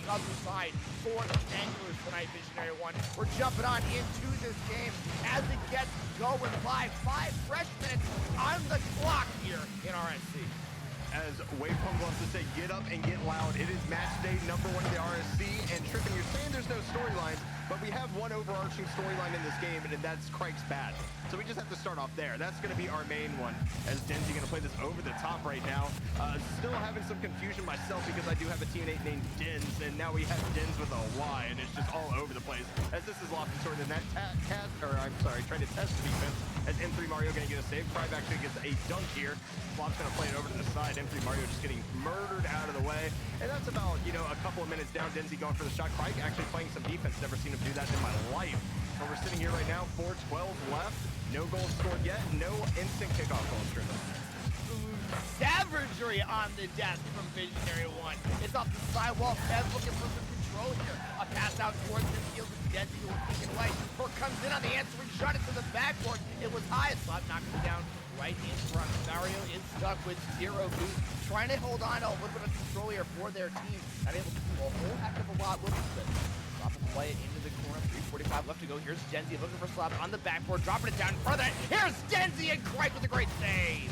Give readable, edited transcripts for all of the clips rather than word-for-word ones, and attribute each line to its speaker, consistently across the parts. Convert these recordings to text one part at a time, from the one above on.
Speaker 1: other side for the Anglers tonight, VisionaryOne. We're jumping on into this game as it gets going live. 5 fresh minutes on the clock here in RSC.
Speaker 2: As Wavepunk loves to say, get up and get loud. It is match day number 1 in the RSC, and Trippin, you're saying there's no storylines, but we have one overarching storyline in this game, and that's Crike's bat. So we just have to start off there. That's going to be our main one, as Denzi going to play this over the top right now. Still having some confusion myself because I do have a teammate named Dins, and now we have Dins with a Y, and it's just all over the place. As this is lost and short, and that trying to test the defense, as M3 Mario going to get a save. Crive actually gets a dunk here. Flop's going to play it over to the side. M3 Mario just getting murdered out of the way. And that's about, you know, a couple of minutes down. Denzi going for the shot. Crive actually playing some defense. Never seen him do that in my life. But we're sitting here right now, 4:12 left. No goals scored yet. No instant kickoff goals driven.
Speaker 1: Savagery on the desk from VisionaryOne. It's off the sidewall. Kev looking for some control here. A pass out towards the field with Denzi who will kick it away. Burke comes in on the answering shot into the backboard. It was high. Slot knocks it down right in front. Mario is stuck with 0 boost, trying to hold on to a little bit of control here for their team. Not able to do a whole heck of a lot with it. Slop will play it into the corner. 3:45 left to go. Here's Denzi looking for Slop on the backboard, dropping it down in front of that. Here's Denzi and Crike with a great save.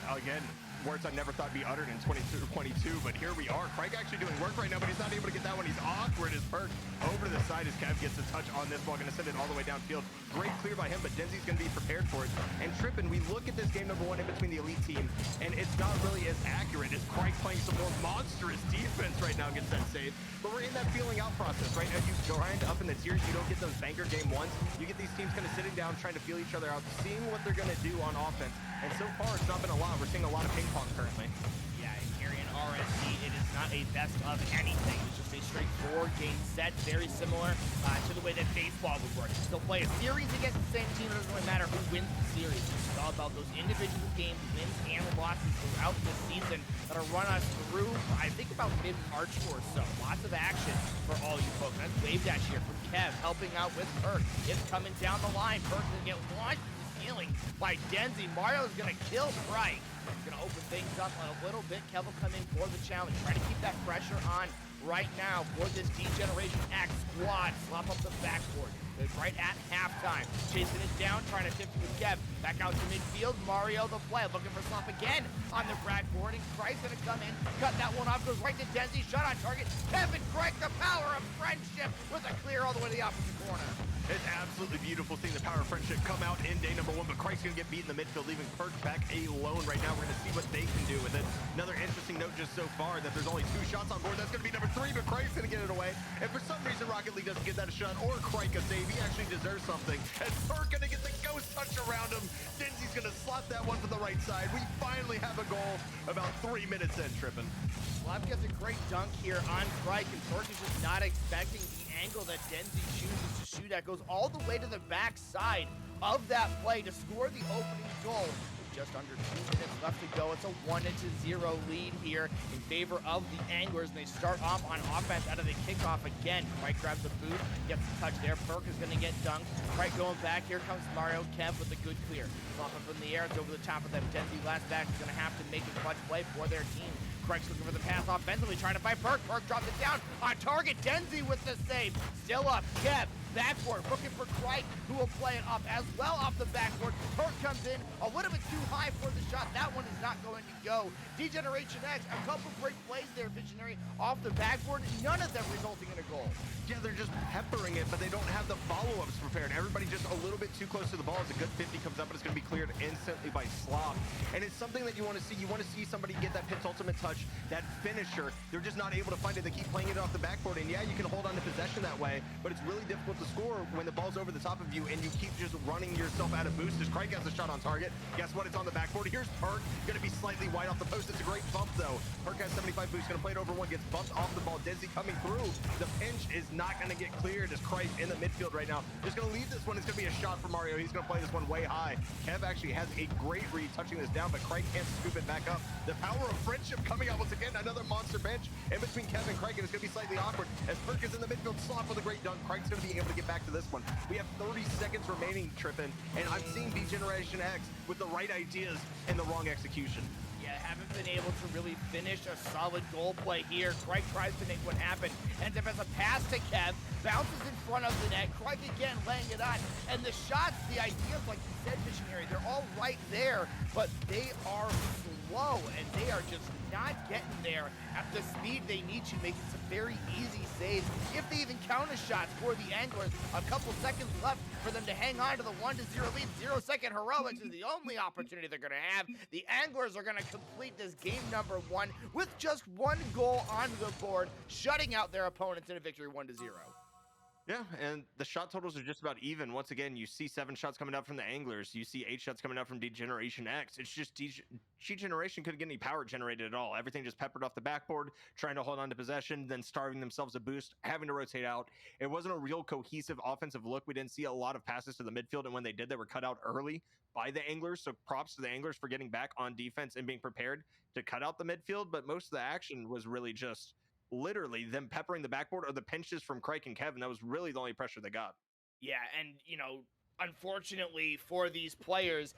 Speaker 2: Again, words I never thought be uttered in 2022, but here we are. Craig actually doing work right now, but he's not able to get that one. He's awkward as Perk over to the side as Kev gets a touch on this ball. Going to send it all the way downfield. Great clear by him, but Denzi's going to be prepared for it. And Trippin, we look at this game number 1 in between the elite team, and it's not really as accurate as Craig playing some more monstrous defense right now against that save. But we're in that feeling out process, right? As you grind up in the tiers, you don't get those banker game ones. You get these teams kind of sitting down, trying to feel each other out, seeing what they're going to do on offense. And so far, it's not been a lot. We're seeing a lot of ping pong currently.
Speaker 1: Yeah, and here in RSC, it is not a best of anything. It's just a straight 4-game set, very similar to the way that baseball would work. They'll play a series against the same team. It doesn't really matter who wins the series. It's all about those individual games, wins and losses throughout the season that'll run us through, I think, about mid-March or so. Lots of action for all you folks. That's Wave Dash here from Kev, helping out with Perk. It's coming down the line. Perk's going to get launched by Denzi. Mario's gonna kill Crike. He's gonna open things up a little bit. Kev will come in for the challenge. Try to keep that pressure on right now for this D-Generation X squad. Slop up the backboard. They're right at halftime. Chasing it down, trying to 50 with Kev. Back out to midfield. Mario the play. Looking for Slop again on the backboard. And Crike's gonna come in. Cut that one off. Goes right to Denzi. Shot on target. Kevin Crike, the power of friendship with a clear all the way to the opposite corner.
Speaker 2: It's absolutely beautiful seeing the power of friendship come out in day number 1, but Crike's going to get beat in the midfield, leaving Perk back alone right now. We're going to see what they can do with it. Another interesting note just so far that there's only 2 shots on board. That's going to be number 3, but Crike's going to get it away. And for some reason, Rocket League doesn't get that a shot, or Crike a save. He actually deserves something. And Perk going to get the ghost touch around him. Denzi's going to slot that one to the right side. We finally have a goal about 3 minutes in, Trippin.
Speaker 1: Slop gets a great dunk here on Crike, and Perk is just not expecting the angle that Denzi chooses to shoot at. Goes all the way to the backside of that play to score the opening goal. With just under 2 minutes left to go. It's a 1-0 lead here in favor of the Anglers, and they start off on offense out of the kickoff again. Crike grabs the boot, gets the touch there. Perk is going to get dunked. Crike going back. Here comes Mario. Kev with a good clear. Flopping from the air. It's over the top of them. Denzi last back is going to have to make a clutch play for their team. Crike's looking for the pass offensively, trying to find Perk. Perk drops it down on target. Denzi with the save. Still up. Kev, backboard, looking for Crike, who will play it up as well off the backboard. Perk comes in a little bit too high for the shot. That one is not going to go. D-Generation X, a couple great plays there, Visionary, off the backboard. None of them resulting in a goal.
Speaker 2: Yeah, they're just peppering it, but they don't have the follow-ups prepared. Everybody just a little bit too close to the ball. As a good 50 comes up, but it's going to be cleared instantly by Slop. And it's something that you want to see. You want to see somebody get that Pit's ultimate touch, that finisher. They're just not able to find it. They keep playing it off the backboard, and yeah, you can hold on to possession that way, but it's really difficult to score when the ball's over the top of you and you keep just running yourself out of boosters. Craig has a shot on target. Guess what? It's on the backboard. Here's Perk. Going to be slightly wide off the post. It's a great bump, though. Perk has 75 boost. Going to play it over 1. Gets bumped off the ball. Denzi coming through. The pinch is not going to get cleared as Craig in the midfield right now. Just going to leave this one. It's going to be a shot for Mario. He's going to play this one way high. Kev actually has a great read touching this down, but Craig can't scoop it back up. The power of friendship coming out once again. Another monster bench in between Kev and Craig, and it's going to be slightly awkward as Perk is in the midfield. Slop with a great dunk. Craig's going to be able to get back to this one. We have 30 seconds remaining, Trippin, and I'm seeing V-Generation X with the right ideas and the wrong execution.
Speaker 1: Yeah, Yeah, haven't been able to really finish a solid goal play here. Crike tries to make what happen. Ends up as a pass to Kev. Bounces in front of the net. Crike again laying it on. And the shots, the ideas, like you said, Visionary, they're all right there, but they are slow, and they are just not getting there at the speed they need to, making some very easy saves. If they even counter shots for the Anglers, a couple seconds left for them to hang on to the 1-0 lead. 0-second heroics is the only opportunity they're going to have. The Anglers are going to complete this game number 1 with just 1 goal on the board, shutting out their opponents in a victory 1-0.
Speaker 2: Yeah, and the shot totals are just about even. Once again, you see 7 shots coming out from the Anglers. You see 8 shots coming out from Degeneration X. It's just Degeneration couldn't get any power generated at all. Everything just peppered off the backboard, trying to hold on to possession, then starving themselves a boost, having to rotate out. It wasn't a real cohesive offensive look. We didn't see a lot of passes to the midfield, and when they did, they were cut out early by the Anglers. So props to the Anglers for getting back on defense and being prepared to cut out the midfield. But most of the action was really just literally them peppering the backboard or the pinches from Crike and Kevin. That was really the only pressure they got.
Speaker 1: Yeah, and, you know, unfortunately for these players,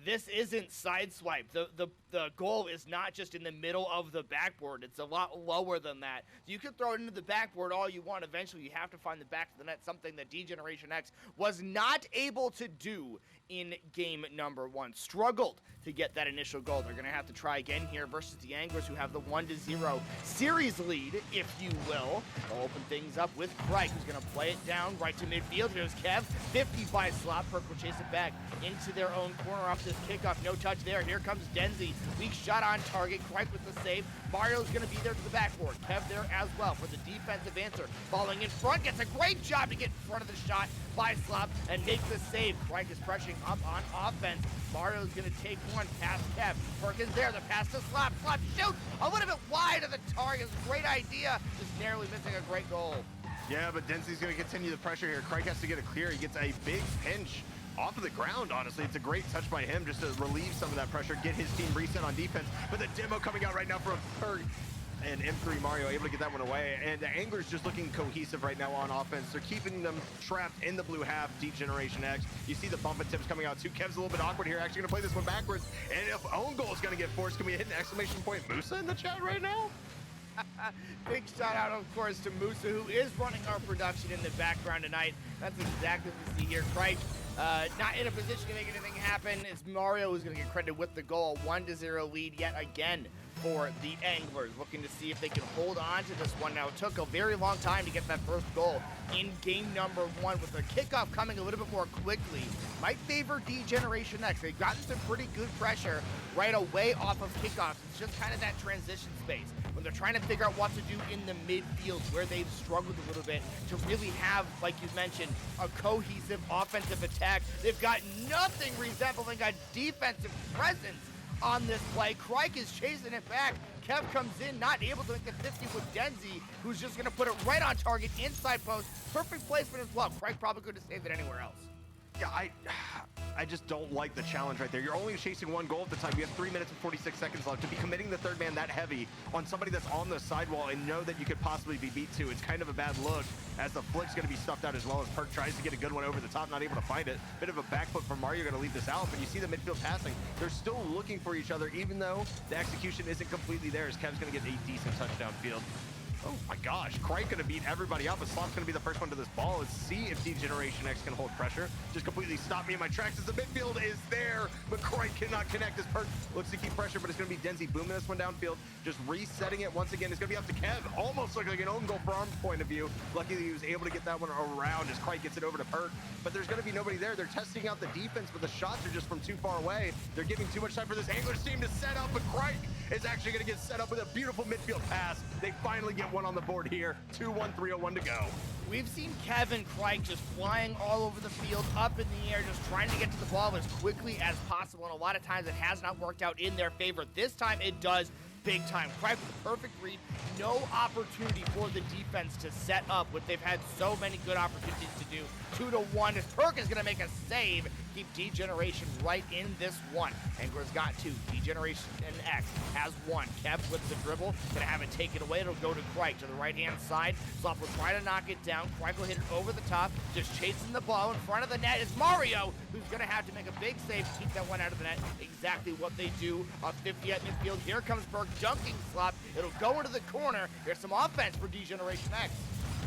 Speaker 1: this isn't sideswipe. The goal is not just in the middle of the backboard. It's a lot lower than that. You can throw it into the backboard all you want. Eventually, you have to find the back of the net, something that Degeneration X was not able to do in game number 1. Struggled to get that initial goal. They're going to have to try again here versus the Anglers, who have the 1-0 series lead, if you will. They'll open things up with Crike, who's going to play it down right to midfield. Here's Kev, 50 by slot. Perk will chase it back into their own corner off this kickoff. No touch there. Here comes Denzi. Weak shot on target. Crike with the save. Mario's going to be there to the backboard. Kev there as well for the defensive answer. Falling in front. Gets a great job to get in front of the shot by Slop and make the save. Crike is pressuring up on offense. Mario's going to take one past Kev. Perk is there. The pass to Slop. Slop shoots a little bit wide of the target. Great idea. Just narrowly missing a great goal.
Speaker 2: Yeah, but Denzi's going to continue the pressure here. Crike has to get it clear. He gets a big pinch off of the ground, honestly. It's a great touch by him just to relieve some of that pressure, get his team reset on defense. But the demo coming out right now from Perk and M3 Mario able to get that one away. And the Anglers just looking cohesive right now on offense. They're keeping them trapped in the blue half, Degeneration X. You see the bump and tips coming out too. Kev's a little bit awkward here, actually going to play this one backwards. And if own goal is going to get forced, can we hit an exclamation point Musah in the chat right now?
Speaker 1: Big shout out, of course, to Musah, who is running our production in the background tonight. That's exactly what we see here. Crike not in a position to make anything happen. It's Mario who's going to get credited with the goal. 1-0 lead yet again for the Anglers, looking to see if they can hold on to this one. Now, it took a very long time to get that first goal in game number 1, with the kickoff coming a little bit more quickly. Might favor Degeneration X. They've gotten some pretty good pressure right away off of kickoffs. It's just kind of that transition space when they're trying to figure out what to do in the midfield, where they've struggled a little bit to really have, like you mentioned, a cohesive offensive attack. They've got nothing resembling a defensive presence on this play. Crike is chasing it back. Kev comes in, not able to make the 50 with Denzi, who's just going to put it right on target, inside post. Perfect placement as well. Crike probably could have saved it anywhere else.
Speaker 2: Yeah, I just don't like the challenge right there. You're only chasing 1 goal at the time. You have 3 minutes and 46 seconds left. To be committing the third man that heavy on somebody that's on the sidewall and know that you could possibly be beat to, it's kind of a bad look, as the flick's going to be stuffed out as well, as Perk tries to get a good one over the top, not able to find it. Bit of a back foot from Mario, going to leave this out, but you see the midfield passing. They're still looking for each other, even though the execution isn't completely there, as Kev's going to get a decent touchdown field. Oh my gosh, Crike gonna beat everybody out, but Slop's gonna be the first one to this ball. Let's see if Degeneration X can hold pressure. Just completely stop me in my tracks as the midfield is there, but Crike cannot connect. His Perk looks to keep pressure, but it's gonna be Denzi booming this one downfield, just resetting it once again. It's gonna be up to Kev. Almost looked like an own goal from Arm's point of view. Luckily he was able to get that one around as Crike gets it over to Perk, but there's gonna be nobody there. They're testing out the defense, but the shots are just from too far away. They're giving too much time for this Anglers team to set up, but Crike is actually gonna get set up with a beautiful midfield pass. They finally get one on the board here. 2-1, 3-0-1 to go.
Speaker 1: We've seen Kevin Crike just flying all over the field, up in the air, just trying to get to the ball as quickly as possible, and a lot of times it has not worked out in their favor. This time it does. big time. Craig with a perfect read, no opportunity for the defense to set up what they've had so many good opportunities to do. 2-1 as Perk is going to make a save, keep D-Generation right in this one. Angler's got 2, D-Generation and X has 1. Kev with the dribble, gonna have it taken away. It'll go to Crike to the right-hand side. Slop will try to knock it down. Crike will hit it over the top, just chasing the ball. In front of the net is Mario, who's gonna have to make a big save to keep that one out of the net. Exactly what they do. 50 at midfield. Here comes Perk dunking Slop. It'll go into the corner. There's some offense for D-Generation X.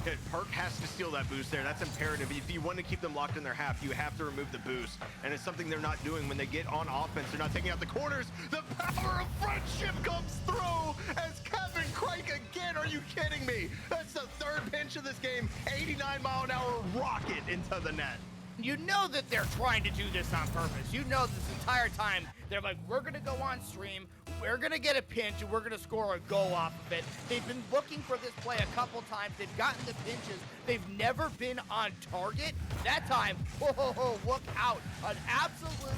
Speaker 2: Okay, Perk has to steal that boost there. That's imperative. If you want to keep them locked in their half, you have to remove the boost. And it's something they're not doing when they get on offense. They're not taking out the corners. The power of friendship comes through as Kevin Crike again. Are you kidding me? That's the 3rd pinch of this game. 89-mile-an-hour rocket into the net.
Speaker 1: You know that they're trying to do this on purpose. You know this entire time, they're like, we're gonna go on stream, we're gonna get a pinch, and we're gonna score a goal off of it. They've been looking for this play a couple times. They've gotten the pinches. They've never been on target. That time, whoa, look out. An absolute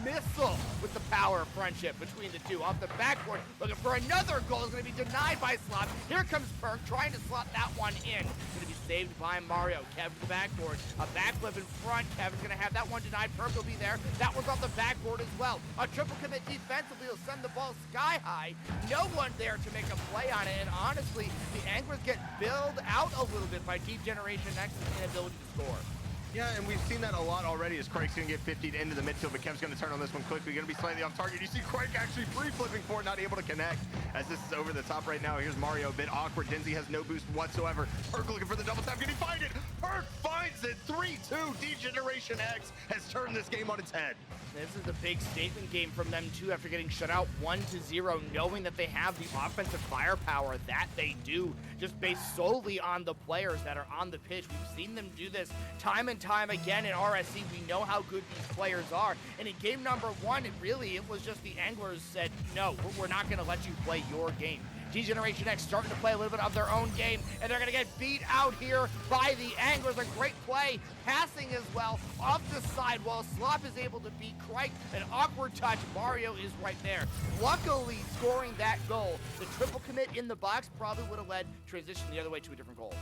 Speaker 1: missile with the power of friendship between the two. Off the backboard, looking for another goal. Is going to be denied by Slop. Here comes Perk, trying to slot that one in. Going to be saved by Mario. Kev to the backboard. A backflip in front. Kevin's going to have that one denied. Perk will be there. That one's off the backboard as well. A triple commit defensively will send the ball sky high. No one there to make a play on it. And honestly, the Anglers get billed out a little bit by Deep Generation X's inability to score.
Speaker 2: Yeah, and we've seen that a lot already as Craig's going to get 50'd into the midfield, but Kev's going to turn on this one quickly. Going to be slightly off target. You see Craig actually free flipping for it, not able to connect. As this is over the top right now, here's Mario, a bit awkward. Denzi has no boost whatsoever. Perk looking for the double tap. Can he find it? Perk finds it. 3-2. D-Generation X has turned this game on its head.
Speaker 1: This is a big statement game from them too after getting shut out 1-0, knowing that they have the offensive firepower that they do, just based solely on the players that are on the pitch. We've seen them do this time and time again in RSC. We know how good these players are. And in game number 1, it was just the Anglers said, no, we're not going to let you play your game. D-Generation X starting to play a little bit of their own game, and they're going to get beat out here by the Anglers. A great play, passing as well, off the side while Slop is able to beat Crike. An awkward touch. Mario is right there. Luckily, scoring that goal, the triple commit in the box probably would have led transition the other way to a different goal.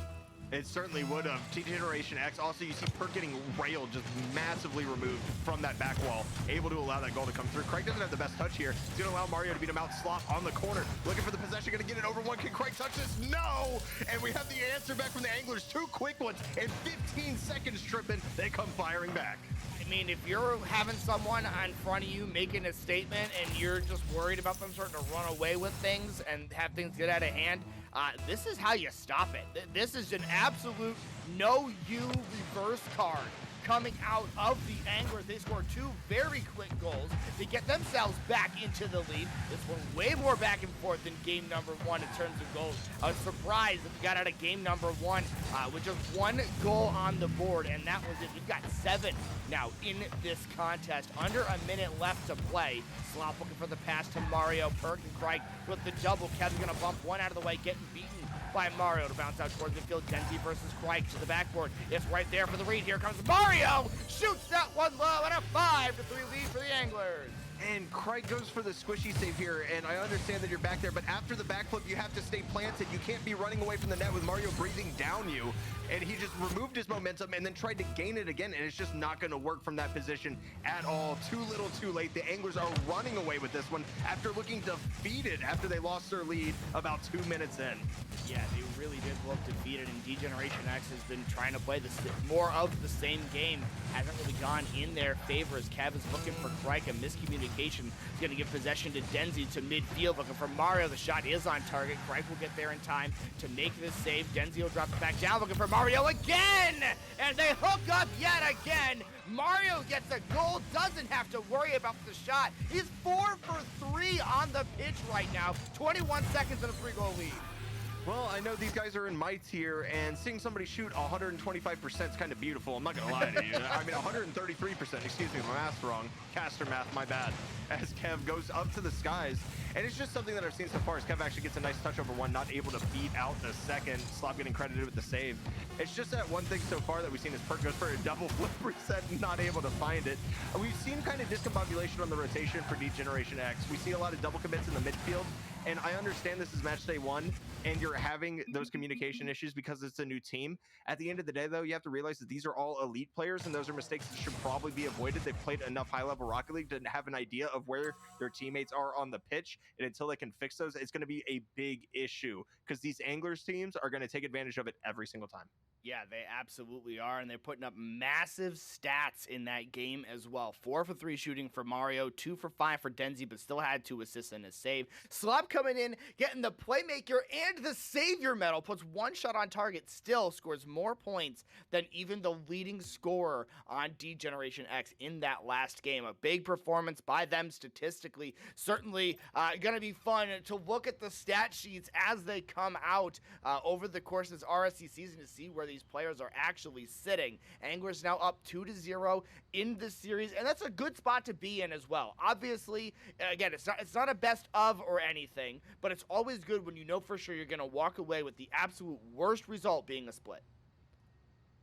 Speaker 2: It certainly would have. D-Generation X. Also, you see Perk getting railed, just massively removed from that back wall, able to allow that goal to come through. Craig doesn't have the best touch here. He's going to allow Mario to beat him out. Slop on the corner, looking for the possession, going to get it over one. Can Craig touch this? No! And we have the answer back from the Anglers. 2 quick ones and 15 seconds tripping. They come firing back.
Speaker 1: I mean, if you're having someone in front of you making a statement and you're just worried about them starting to run away with things and have things get out of hand, this is how you stop it. This is an absolute no-you reverse card coming out of the Anglers. They score 2 very quick goals to get themselves back into the lead. This one way more back and forth than game number 1 in terms of goals. I was surprised that we got out of game number 1 with just 1 goal on the board, and that was it. We've got 7 now in this contest. Under a minute left to play. Slop looking for the pass to Mario. Perk and Crike with the double. Kevin's going to bump one out of the way, getting beaten by Mario to bounce out towards midfield. Denzi versus Crike to the backboard. It's right there for the read. Here comes Mario. Shoots that one low, and a 5-3 lead for the Anglers.
Speaker 2: And Craig goes for the squishy save here, and I understand that you're back there, but after the backflip, you have to stay planted. You can't be running away from the net with Mario breathing down you. And he just removed his momentum and then tried to gain it again, and it's just not going to work from that position at all. Too little, too late. The Anglers are running away with this one after looking defeated after they lost their lead about 2 minutes in.
Speaker 1: Yeah, they really did look defeated, and D-Generation X has been trying to play more of the same game. Hasn't really gone in their favor as Kev is looking for Crike. A miscommunication. He's going to give possession to Denzi to midfield, looking for Mario. The shot is on target. Crike will get there in time to make this save. Denzi will drop it back down, looking for Mario again! And they hook up yet again. Mario gets a goal, doesn't have to worry about the shot. He's 4 for 3 on the pitch right now. 21 seconds and a 3-goal lead.
Speaker 2: Well, I know these guys are in mites here, and seeing somebody shoot 125% is kind of beautiful. I'm not going to lie to you. I mean, 133%. Excuse me, my math's wrong. Caster math, my bad. As Kev goes up to the skies. And it's just something that I've seen so far as Kev actually gets a nice touch over one, not able to beat out the second. Slop getting credited with the save. It's just that one thing so far that we've seen is Perk goes for a double flip reset, not able to find it. We've seen kind of discombobulation on the rotation for D-Generation X. We see a lot of double commits in the midfield. And I understand this is match day 1 and you're having those communication issues because it's a new team. At the end of the day, though, you have to realize that these are all elite players, and those are mistakes that should probably be avoided. They've played enough high-level Rocket League to have an idea of where their teammates are on the pitch, and until they can fix those, it's going to be a big issue because these Anglers teams are going to take advantage of it every single time.
Speaker 1: Yeah, they absolutely are, and they're putting up massive stats in that game as well. 4 for 3 shooting for Mario, 2 for 5 for Denzi, but still had 2 assists and a save. Slob coming in, getting the playmaker and the savior medal, puts 1 shot on target, still scores more points than even the leading scorer on D-Generation X in that last game. A big performance by them statistically. Certainly going to be fun to look at the stat sheets as they come out over the course of this RSC season to see where these players are actually sitting. Anglers now up 2-0 in the series, and that's a good spot to be in as well. Obviously, again, it's not a best of or anything, but it's always good when you know for sure you're going to walk away with the absolute worst result being a split.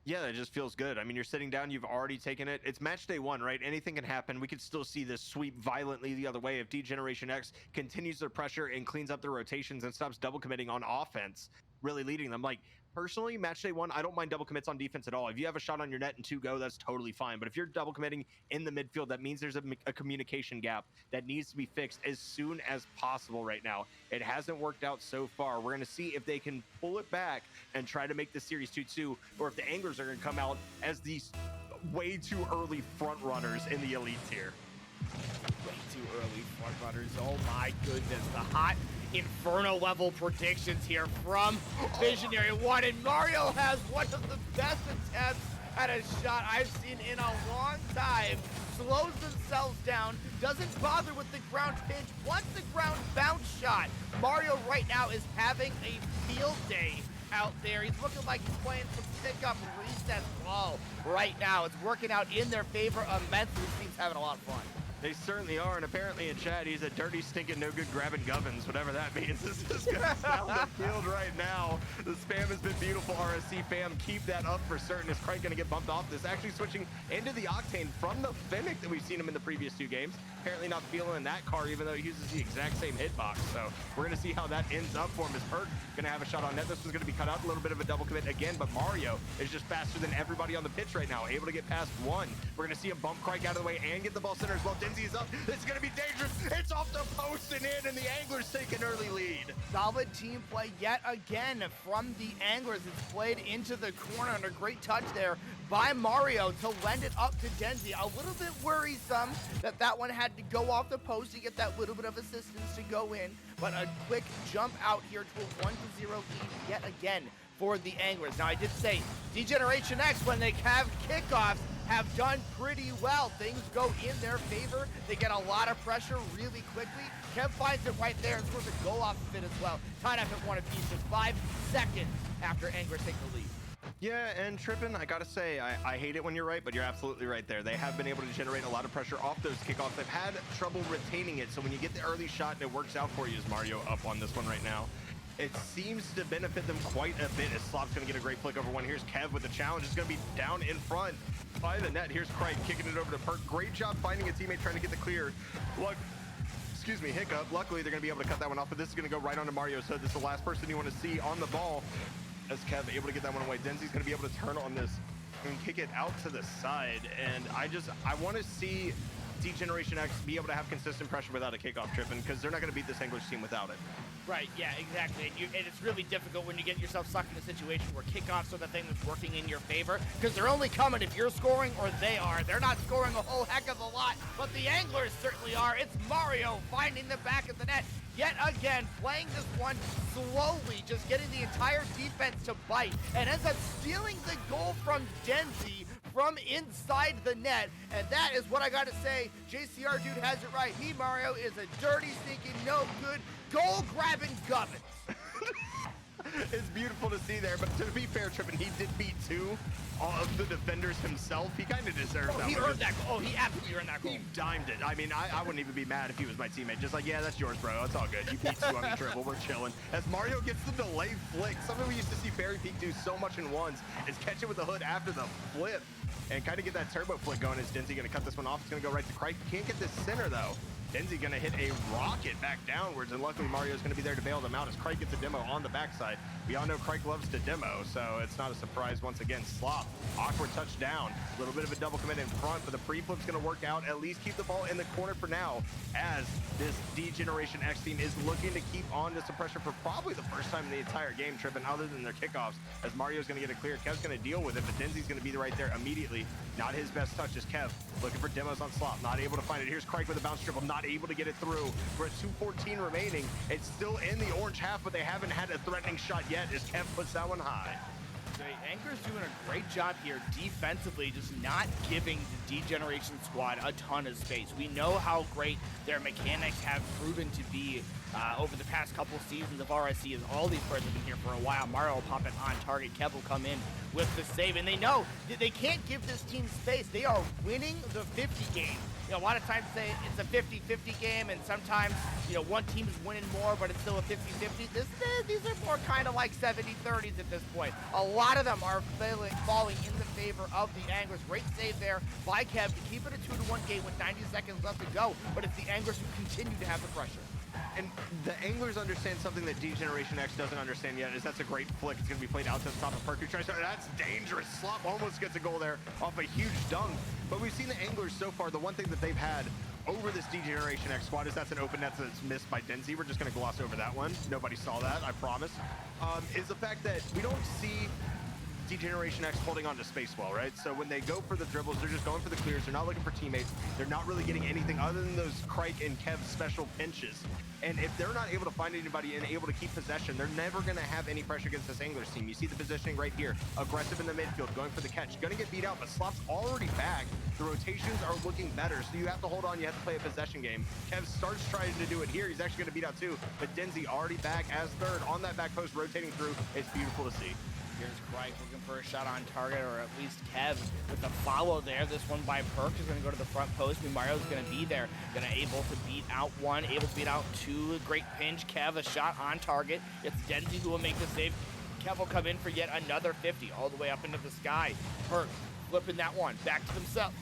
Speaker 2: Yeah, it just feels good. I mean, you're sitting down, you've already taken it. It's match day 1, right? Anything can happen. We could still see this sweep violently the other way if D-Generation X continues their pressure and cleans up their rotations and stops double committing on offense, really leading them. Like, personally, match day 1, I don't mind double commits on defense at all. If you have a shot on your net and 2 go, that's totally fine. But if you're double committing in the midfield, that means there's a communication gap that needs to be fixed as soon as possible right now. It hasn't worked out so far. We're going to see if they can pull it back and try to make the series 2-2, or if the Anglers are going to come out as these way too early front runners in the elite tier.
Speaker 1: Way too early front runners. Oh my goodness. The hot Inferno level predictions here from VisionaryOne, and Mario has one of the best attempts at a shot I've seen in a long time. Slows themselves down, doesn't bother with the ground pinch, wants the ground bounce shot. Mario right now is having a field day out there. He's looking like he's playing some pick-up recess ball right now. It's working out in their favor immensely. This team's having a lot of fun.
Speaker 2: They certainly are, and apparently in chat, he's a dirty, stinking, no good grabbing gubbins, whatever that means. This is going to sound the field right now. The spam has been beautiful, RSC fam. Keep that up for certain. Is Craig going to get bumped off this? Actually switching into the Octane from the Fennec that we've seen him in the previous 2 games. Apparently not feeling that car, even though he uses the exact same hitbox. So we're going to see how that ends up for him. Is Perk going to have a shot on net? This was going to be cut out, a little bit of a double commit again, but Mario is just faster than everybody on the pitch right now, able to get past 1. We're going to see him bump Craig out of the way and get the ball center as well. Denzi's up. It's going to be dangerous. It's off the post and in, and the Anglers take an early lead.
Speaker 1: Solid team play yet again from the Anglers. It's played into the corner, and a great touch there by Mario to lend it up to Denzi. A little bit worrisome that that one had to go off the post to get that little bit of assistance to go in, but a quick jump out here to a 1-0 lead yet again for the Anglers. Now, I did say D-Generation X, when they have kickoffs, have done pretty well. Things go in their favor. They get a lot of pressure really quickly. Kev finds it right there and scores a goal off of it as well. Tied up at 1 apiece, just 5 seconds after Anglers take the lead.
Speaker 2: Yeah, and Trippin, I gotta say, I hate it when you're right, but you're absolutely right there. They have been able to generate a lot of pressure off those kickoffs. They've had trouble retaining it, so when you get the early shot and it works out for you, is Mario up on this one right now. It seems to benefit them quite a bit as Slop's gonna get a great flick over one. Here's Kev with the challenge. It's gonna be down in front by the net. Here's Craig kicking it over to Perk. Great job finding a teammate trying to get the clear. Look, excuse me, hiccup. Luckily, they're gonna be able to cut that one off, but this is gonna go right onto Mario, so this is the last person you wanna see on the ball. As Kev able to get that one away. Denzi's gonna be able to turn on this and kick it out to the side. And I wanna see D-Generation X be able to have consistent pressure without a kickoff, Trippin, because they're not gonna beat this English team without it.
Speaker 1: Right, yeah, exactly. And it's really difficult when you get yourself stuck in a situation where kickoffs are the thing that's working in your favor, because they're only coming if you're scoring or they are. They're not scoring a whole heck of a lot, but the Anglers certainly are. It's Mario finding the back of the net yet again, playing this one slowly, just getting the entire defense to bite, and ends up stealing the goal from Denzi from inside the net. And that is what I gotta say. JCR dude has it right. He, Mario, is a dirty, sneaky, no good, goal-grabbing gubbins.
Speaker 2: It's beautiful to see there, but to be fair, Trippin, he did beat 2 of the defenders himself. He kind of deserved that.
Speaker 1: He earned that goal. Oh, he absolutely earned that goal.
Speaker 2: He dimed it. I mean, I wouldn't even be mad if he was my teammate. Just like, yeah, that's yours, bro. It's all good. You beat 2 on the dribble. We're chilling. As Mario gets the delay flick, something we used to see Fairy Peak do so much in ones, is catch it with the hood after the flip and kind of get that turbo flick going. Is Denzi going to cut this one off? It's going to go right to Craig. Can't get this center, though. Denzi gonna hit a rocket back downwards, and luckily Mario's gonna be there to bail them out as Crike gets a demo on the backside. We all know Crike loves to demo, so it's not a surprise once again. Slop, awkward touchdown, a little bit of a double commit in front, but the pre-flip's gonna work out, at least keep the ball in the corner for now, as this D-Generation X team is looking to keep on to some pressure for probably the first time in the entire game, tripping other than their kickoffs, as Mario's gonna get it clear. Kev's gonna deal with it, but Denzi's gonna be right there immediately. Not his best touch is Kev, looking for demos on Slop, not able to find it. Here's Crike with a bounce dribble, not able to get it through. We're at 2:14 remaining. It's still in the orange half, but they haven't had a threatening shot yet as Kev puts that one high.
Speaker 1: The Anchor's doing a great job here defensively, just not giving the D-Generation squad a ton of space. We know how great their mechanics have proven to be over the past couple seasons of RSC, as all these players have been here for a while. Mario will pop it on target, Kev will come in with the save, and they know that they can't give this team space. They are winning the 50 game. You know, a lot of times say it's a 50-50 game, and sometimes, you know, one team is winning more, but it's still a 50-50. These are more kind of like 70-30s at this point. A lot of them are falling in the favor of the Anglers. Great save there by Kev to keep it a 2-1 game with 90 seconds left to go, but it's the Anglers who continue to have the pressure.
Speaker 2: And the Anglers understand something that D-Generation X doesn't understand yet, is that's a great flick. It's going to be played out to the top of Perk, who tries to, that's dangerous. Slop almost gets a goal there off a huge dunk. But we've seen the Anglers so far, the one thing that they've had over this D-Generation X squad is that's an open net that's missed by Denzi. We're just going to gloss over that one. Nobody saw that, I promise. Is the fact that we don't see D-Generation X holding on to space well, right? So when they go for the dribbles, they're just going for the clears. They're not looking for teammates. They're not really getting anything other than those Crike and Kev special pinches. And if they're not able to find anybody and able to keep possession, they're never going to have any pressure against this Anglers team. You see the positioning right here. Aggressive in the midfield, going for the catch. Going to get beat out, but Slop's already back. The rotations are looking better, so you have to hold on. You have to play a possession game. Kev starts trying to do it here. He's actually going to beat out too, but Denzi already back as third on that back post, rotating through. It's beautiful to see.
Speaker 1: Here's Crike looking for a shot on target, or at least Kev with the follow there. This one by Perk is going to go to the front post. Mario's going to be there, able to beat out one, able to beat out two. Great pinch. Kev, a shot on target. It's Denzi who will make the save. Kev will come in for yet another 50, all the way up into the sky. Perk flipping that one back to themselves.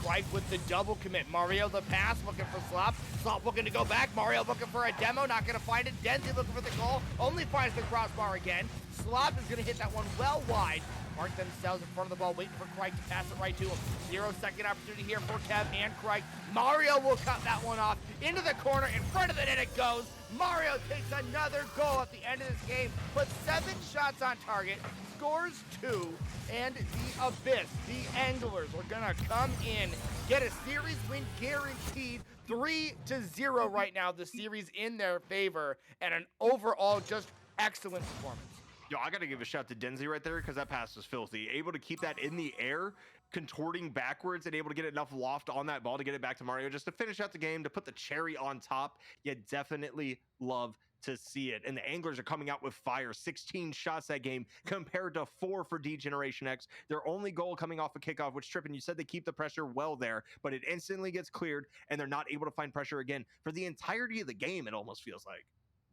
Speaker 1: Crike with the double commit. Mario the pass, looking for Slop. Slop looking to go back. Mario looking for a demo, not going to find it. Denzi looking for the goal, only finds the crossbar again. Slop is going to hit that one well wide. Mark themselves in front of the ball, waiting for Crike to pass it right to him. 0-second opportunity here for Kev and Crike. Mario will cut that one off into the corner. In front of the net it goes. Mario takes another goal at the end of this game. Puts 7 shots on target, scores 2, and the Abyss, the Anglers, are gonna come in, get a series win guaranteed. 3-0 right now. The series in their favor, and an overall just excellent performance.
Speaker 2: Yo, I got to give a shout to Denzi right there, because that pass was filthy. Able to keep that in the air, contorting backwards, and able to get enough loft on that ball to get it back to Mario just to finish out the game, to put the cherry on top. You definitely love to see it. And the Anglers are coming out with fire. 16 shots that game compared to 4 for D-Generation X. Their only goal coming off a kickoff, which, Trippin, you said they keep the pressure well there, but it instantly gets cleared, and they're not able to find pressure again for the entirety of the game, it almost feels like.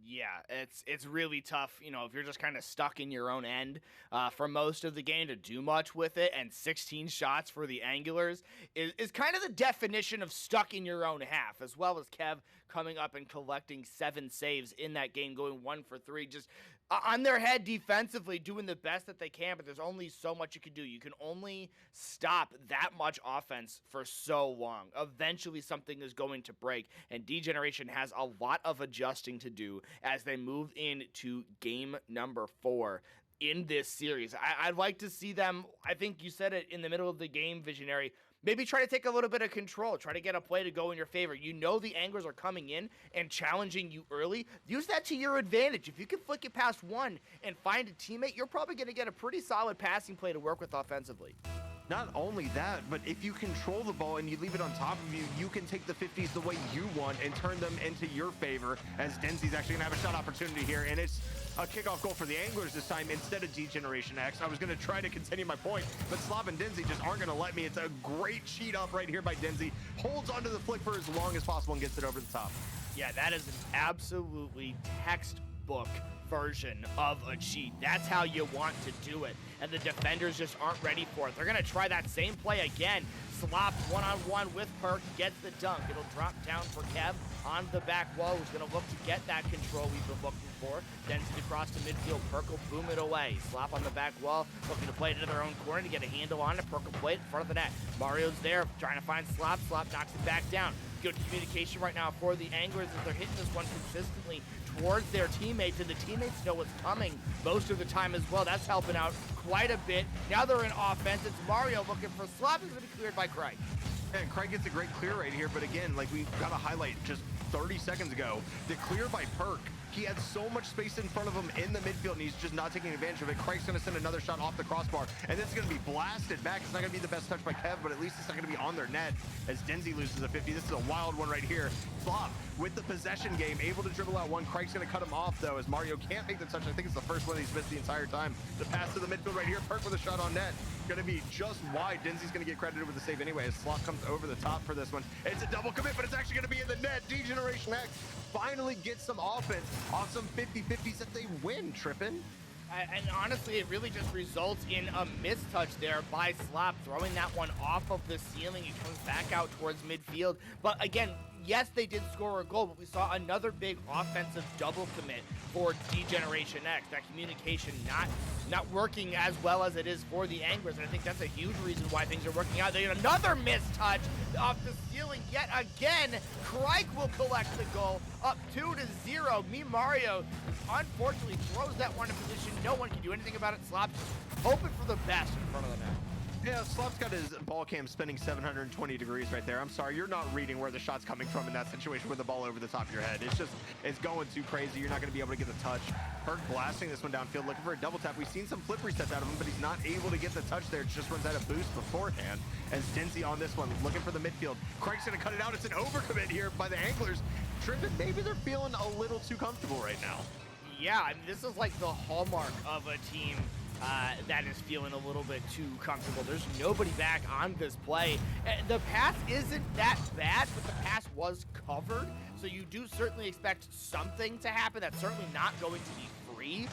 Speaker 1: Yeah, it's really tough, you know, if you're just kind of stuck in your own end for most of the game to do much with it, and 16 shots for the Anglers is kind of the definition of stuck in your own half, as well as Kev coming up and collecting 7 saves in that game, going 1 for 3, just on their head defensively, doing the best that they can, but there's only so much you can do. You can only stop that much offense for so long. Eventually, something is going to break, and D-Generation has a lot of adjusting to do as they move into game number 4 in this series. I'd like to see them, I think you said it in the middle of the game, Visionary, maybe try to take a little bit of control. Try to get a play to go in your favor. You know the Anglers are coming in and challenging you early. Use that to your advantage. If you can flick it past one and find a teammate, you're probably going to get a pretty solid passing play to work with offensively.
Speaker 2: Not only that, but if you control the ball and you leave it on top of you, you can take the 50s the way you want and turn them into your favor, as Denzi's actually going to have a shot opportunity here, and it's a kickoff goal for the Anglers this time instead of D-Generation X. I was going to try to continue my point, but Slop and Denzi just aren't going to let me. It's a great cheat up right here by Denzi. Holds onto the flick for as long as possible and gets it over the top.
Speaker 1: Yeah, that is an absolutely book version of a cheat. That's how you want to do it, and the defenders just aren't ready for it. They're gonna try that same play again. Slop one-on-one with Perk, gets the dunk. It'll drop down for Kev on the back wall, who's gonna look to get that control we've been looking for. Then across to midfield, Perk will boom it away. Slop on the back wall, looking to play it into their own corner to get a handle on it. Perk will play it in front of the net. Mario's there, trying to find Slop. Slop knocks it back down. Good communication right now for the Anglers as they're hitting this one consistently towards their teammates, and the teammates know what's coming most of the time as well. That's helping out quite a bit. Now they're in offense. It's Mario looking for Slop. He's going to be cleared by Craig.
Speaker 2: And Craig gets a great clear right here, but again, like we got a highlight just 30 seconds ago, the clear by Perk. He had so much space in front of him in the midfield, and he's just not taking advantage of it. Craig's going to send another shot off the crossbar, and this is going to be blasted back. It's not going to be the best touch by Kev, but at least it's not going to be on their net as Denzi loses a 50. This is a wild one right here. Slop with the possession game, able to dribble out one. Craig's going to cut him off, though, as Mario can't make the touch. I think it's the first one he's missed the entire time. The pass to the midfield right here. Perk with a shot on net. Going to be just wide. Denzi's going to get credited with the save anyway as Slop comes over the top for this one. It's a double commit, but it's actually going to be in the net. D-Generation X finally gets some offense off some 50-50s that they win, Trippin'.
Speaker 1: And honestly, it really just results in a mistouch there by Slop, throwing that one off of the ceiling. It comes back out towards midfield. But again, yes, they did score a goal, but we saw another big offensive double commit for D-Generation X. That communication not working as well as it is for the Anglers, and I think that's a huge reason why things are working out. They get another mistouch off the ceiling yet again. Crike will collect the goal, up 2-0. Me Mario unfortunately throws that one in position. No one can do anything about it. Slop hoping for the best in front of the net.
Speaker 2: Yeah, Slop's got his ball cam spinning 720 degrees right there. I'm sorry, you're not reading where the shot's coming from in that situation with the ball over the top of your head. It's going too crazy. You're not going to be able to get the touch. Perk blasting this one downfield, looking for a double tap. We've seen some flip resets out of him, but he's not able to get the touch there. It just runs out of boost beforehand. And Stinzy on this one, looking for the midfield. Craig's going to cut it out. It's an overcommit here by the Anglers. Trippin', maybe they're feeling a little too comfortable right now.
Speaker 1: Yeah, I mean, this is like the hallmark of a team that is feeling a little bit too comfortable. There's nobody back on this play. The pass isn't that bad, but the pass was covered, so you do certainly expect something to happen. That's certainly not going to be free,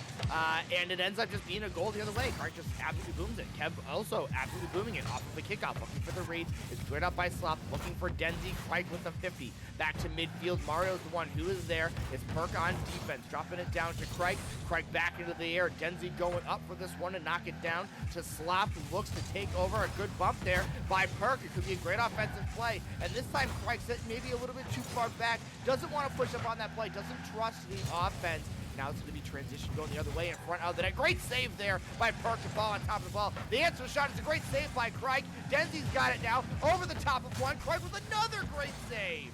Speaker 1: and it ends up just being a goal the other way. Clark just absolutely booms it. Kev also absolutely booming it off of the kickoff, looking for the read. It's cleared up by Slop, looking for Denzi. Crike with the 50. Back to midfield. Mario's the one who is there. It's Perk on defense, dropping it down to Crike. Crike back into the air. Denzi going up for this one to knock it down to Slop, who looks to take over. A good bump there by Perk. It could be a great offensive play. And this time, Crike sitting maybe a little bit too far back. Doesn't want to push up on that play. Doesn't trust the offense. Now it's going to be transition going the other way in front of the net. Great save there by Perk. The ball on top of the ball. The answer shot is a great save by Crike. Denzi's got it now over the top of one. Crike with another great save.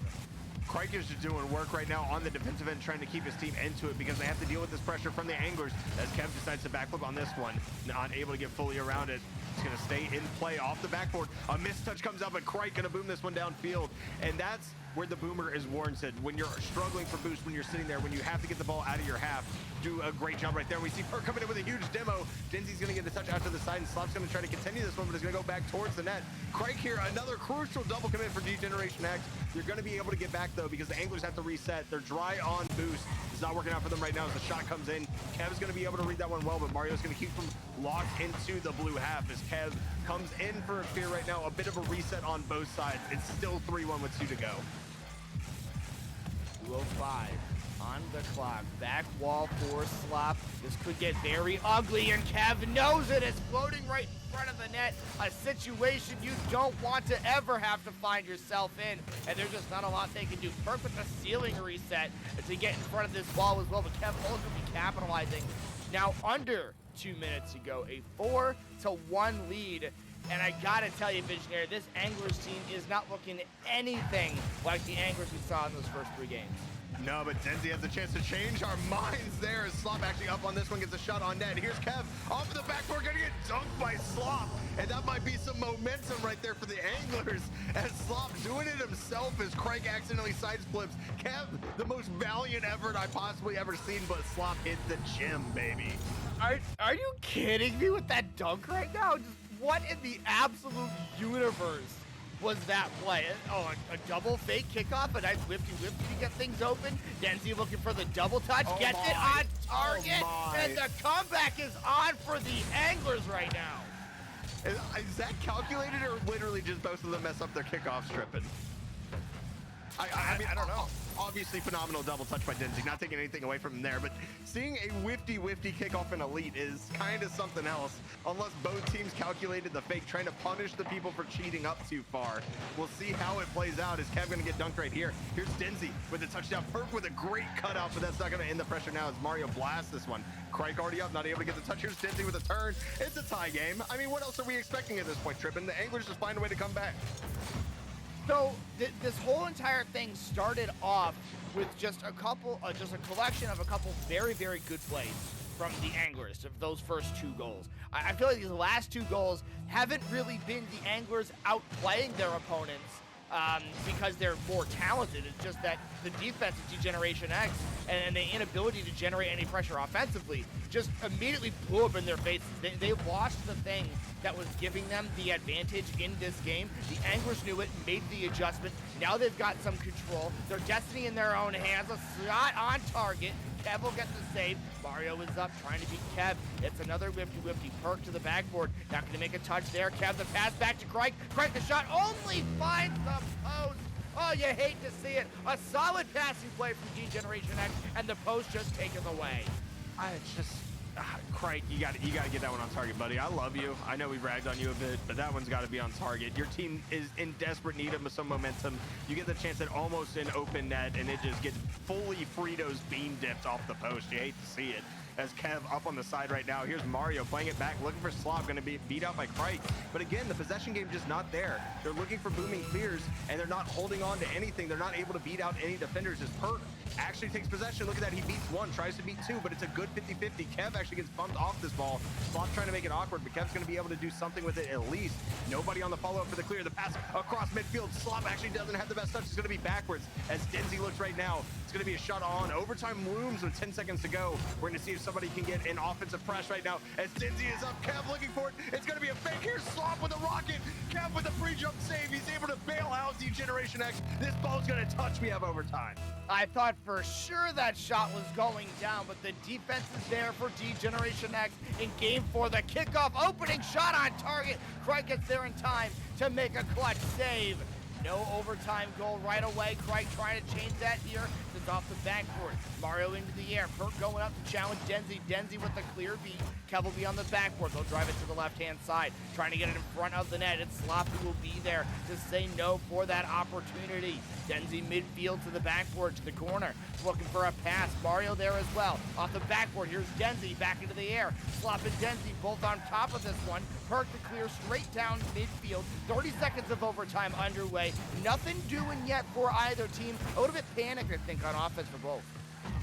Speaker 2: Crike is just doing work right now on the defensive end, trying to keep his team into it because they have to deal with this pressure from the Anglers as Kev decides to backflip on this one. Not able to get fully around it. It's going to stay in play off the backboard. A missed touch comes out, but Crike going to boom this one downfield. And that's where the boomer is warranted. When you're struggling for boost, when you're sitting there, when you have to get the ball out of your half, do a great job right there. We see Perk coming in with a huge demo. Denzi's going to get the touch out to the side, and Slop's going to try to continue this one, but it's going to go back towards the net. Crike here, another crucial double commit for D-Generation X. You're going to be able to get back, though, because the Anglers have to reset. They're dry on boost. It's not working out for them right now as the shot comes in. Kev's going to be able to read that one well, but Mario's going to keep them locked into the blue half as Kev comes in for a clear right now. A bit of a reset on both sides. It's still 3-1 with 2 to go.
Speaker 1: 2:05 on the clock. Back wall for Slop. This could get very ugly, and Kev knows it. It's floating right in front of the net. A situation you don't want to ever have to find yourself in, and there's just not a lot they can do. Perk with the ceiling reset to get in front of this ball as well, but Kev also be capitalizing. Now under 2 minutes to go, a 4-1 lead. And I gotta tell you, Visionary, this Anglers team is not looking anything like the Anglers we saw in those first 3 games.
Speaker 2: No, but Denzi has a chance to change our minds there as Slop actually up on this one, gets a shot on net. Here's Kev off of the backboard, gonna get dunked by Slop. And that might be some momentum right there for the Anglers as Slop doing it himself as Craig accidentally side flips. Kev, the most valiant effort I possibly ever seen, but Slop hit the gym, baby.
Speaker 1: Are you kidding me with that dunk right now? Just what in the absolute universe was that play. Oh, a double fake kickoff, a nice whifty to get things open. Denzi looking for the double touch, gets it on target, and the comeback is on for the Anglers right now.
Speaker 2: Is that calculated or literally just both of them mess up their kickoffs tripping? I mean, I don't know. Obviously phenomenal double touch by Denzi, not taking anything away from him there, but seeing a whifty kickoff in Elite is kind of something else, unless both teams calculated the fake, trying to punish the people for cheating up too far. We'll see how it plays out. Is Kev gonna get dunked right here? Here's Denzi with the touchdown. Perk with a great cutout, but that's not gonna end the pressure now as Mario blasts this one. Crike already up, not able to get the touch. Here's Denzi with a turn. It's a tie game. I mean, what else are we expecting at this point, Trippin? The Anglers just find a way to come back.
Speaker 1: So this whole entire thing started off with just a collection of a couple very, very good plays from the Anglers of those first 2 goals. I feel like these last 2 goals haven't really been the Anglers outplaying their opponents because they're more talented. It's just that the defense of Degeneration X and the inability to generate any pressure offensively just immediately blew up in their faces. They lost the thing that was giving them the advantage in this game. The Anglers knew it, made the adjustment. Now they've got some control. Their destiny in their own hands. A shot on target. Kev will get the save. Mario is up, trying to beat Kev. It's another whifty perk to the backboard. Not going to make a touch there. Kev, the pass back to Crike. Crike, the shot only finds the post. Oh, you hate to see it. A solid passing play from Degeneration X, and the post just taken away.
Speaker 2: It's just, Crike, you got to get that one on target, buddy. I love you. I know we ragged on you a bit, but that one's got to be on target. Your team is in desperate need of some momentum. You get the chance at almost an open net, and it just gets fully Fritos beam dipped off the post. You hate to see it. As Kev up on the side right now. Here's Mario playing it back, looking for Slop, going to be beat out by Crike. But again, the possession game just not there. They're looking for booming clears, and they're not holding on to anything. They're not able to beat out any defenders. As Perk actually takes possession. Look at that, he beats 1, tries to beat 2, but it's a good 50-50. Kev actually gets bumped off this ball. Slop trying to make it awkward, but Kev's going to be able to do something with it at least. Nobody on the follow-up for the clear. The pass across midfield. Slop actually doesn't have the best touch. It's going to be backwards as Denzi looks right now. It's going to be a shot on. Overtime looms with 10 seconds to go. We're going to see if somebody can get an offensive press right now as Denzi is up. Kev looking for it. It's going to be a fake here. Slop with a rocket. Kev with a free jump save. He's able to bail out Degeneration X. This ball's going to touch. We have overtime.
Speaker 1: I thought for sure that shot was going down, but the defense is there for Degeneration X in game 4. The kickoff opening shot on target. Crike gets there in time to make a clutch save. No overtime goal right away. Crike trying to change that here. It's off the backboard. Mario into the air. Perk going up to challenge Denzi. Denzi with the clear beat. Kev will be on the backboard. They'll drive it to the left-hand side. Trying to get it in front of the net. It's Slop who will be there to say no for that opportunity. Denzi midfield to the backboard, to the corner. Looking for a pass. Mario there as well. Off the backboard. Here's Denzi back into the air. Slop and Denzi both on top of this one. Perk to clear straight down midfield. 30 seconds of overtime underway. Nothing doing yet for either team. A little bit panicked, I think, on offense for both.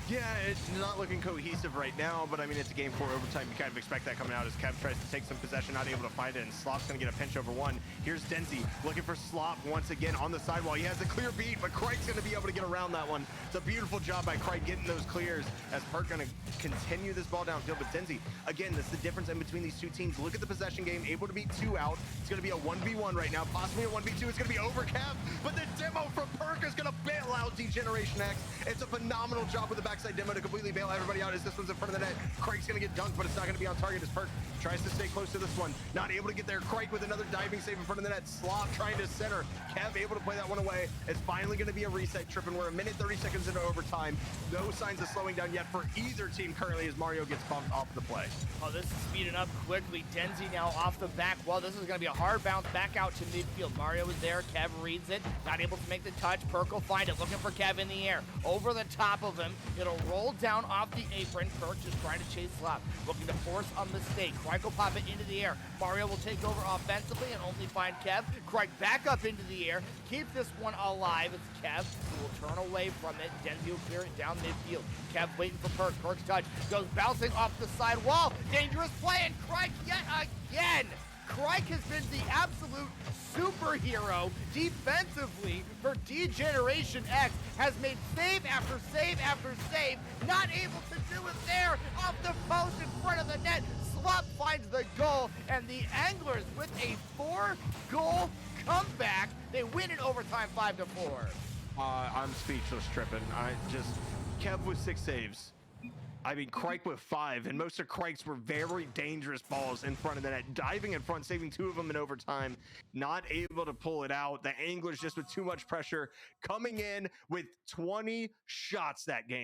Speaker 2: Yeah, it's not looking cohesive right now, but I mean, it's a game 4 overtime. You kind of expect that coming out as Kev tries to take some possession, not able to find it, and Slop's going to get a pinch over 1. Here's Denzi looking for Slop once again on the sidewall. He has a clear beat, but Crike's going to be able to get around that one. It's a beautiful job by Crike getting those clears as Perk going to continue this ball downfield. But Denzi, again, that's the difference in between these two teams. Look at the possession game, able to beat 2 out. It's going to be a 1v1 right now, possibly a 1v2. It's going to be over Kev, but the demo from Perk is going to bail out Degeneration X. It's a phenomenal job with the backside demo to completely bail everybody out as this one's in front of the net. Crike's going to get dunked, but it's not going to be on target as Perk tries to stay close to this one. Not able to get there. Crike with another diving save in front of the net. Slop trying to center. Kev able to play that one away. It's finally going to be a reset trip, and we're 1 minute 30 seconds into overtime. No signs of slowing down yet for either team currently as Mario gets bumped off the play.
Speaker 1: Oh, this is speeding up quickly. Denzi now off the back wall. This is going to be a hard bounce back out to midfield. Mario is there. Kev reads it. Not able to make the touch. Perk will find it. Looking for Kev in the air. Over the top of him. It'll roll down off the apron. Perk just trying to chase Slop. Looking to force a mistake. Crike will pop it into the air. Mario will take over offensively and only find Kev. Crike back up into the air. Keep this one alive. It's Kev who will turn away from it. Denzi will clear it down midfield. Kev waiting for Perk. Perk's touch goes bouncing off the side wall. Dangerous play, and Crike yet again Crike has been the absolute superhero defensively for D-Generation X, has made save after save after save, not able to do it there, off the post in front of the net. Slop finds the goal, and the Anglers with a 4-goal comeback. They win in overtime 5-4.
Speaker 2: I'm speechless, Trippin. Kev with 6 saves. I mean, Crike with 5, and most of Crike's were very dangerous balls in front of the net, diving in front, saving 2 of them in overtime, not able to pull it out. The Anglers just with too much pressure, coming in with 20 shots that game.